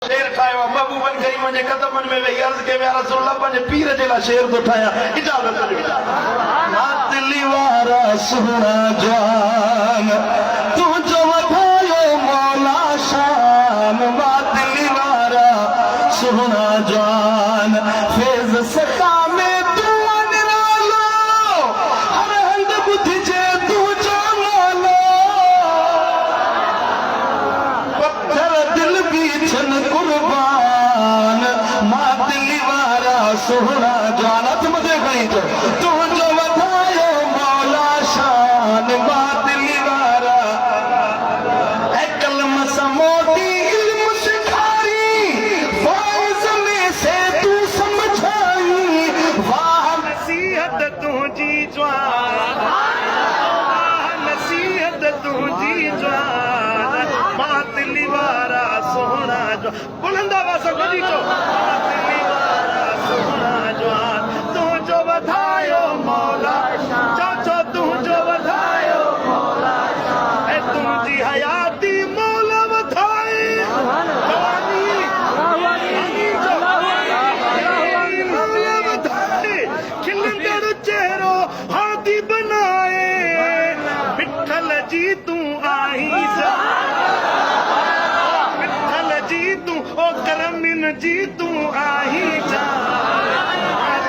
शेर ठाहियो महबूबन करीम जे कदमन में वेही अर्ज़ के या रसूल अल्लाह पंहिंजे पीर जे लाइ शेर तो ठाहियां इजाज़त ॾियो दिली वारा सुहिणा जान तुंहिंजो वधायो मौला शान दिली वारा सुहिणा जान फैज़ सता में तू निरालो हर हंध ॿुधिजे तुंहिंजो नालो पत्थर दिल भी छन कुर्बान मां दिली वारा सुहिणा जान हथ मथे खणी चो तुंहिंजो वधायो मौला शान मां दिली वारा ऐ कलम सां मोटी इल्म सिखारी फ़ाइज़ में से तू समझाई वाह नसीहत तुझी जवान नसीहत तुझी जवान मां दिली वारा सोहना जो बुलंदा वासा गदी चो मां दिली वारा सोहना जवान तुझो वधायो मौला चो तुझो वधायो मौला ऐ तुझी हयाती मौला वधाए जवानी मौला वधाए खिलंदड़ चेहरो हाथी बनाए विठल जी तू आई विठल जी तू ओ करमिन जी तू आई जा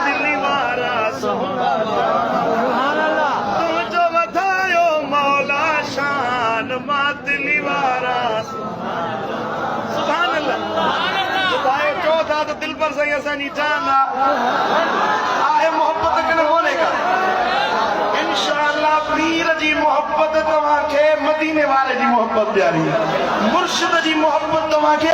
दिली वारा सोहना तुझो वधायो मौला शान मां दिली वारा सुभान अल्लाह बुधायो चो था तो दिल पर सही असांजी जान आहे मोहब्बत कने कोने का इंशाअल्लाह पीर जी मोहब्बत तव्हांखे मदीने वारे जी मोहब्बत प्यारी मुर्शिद जी मोहब्बत तव्हांखे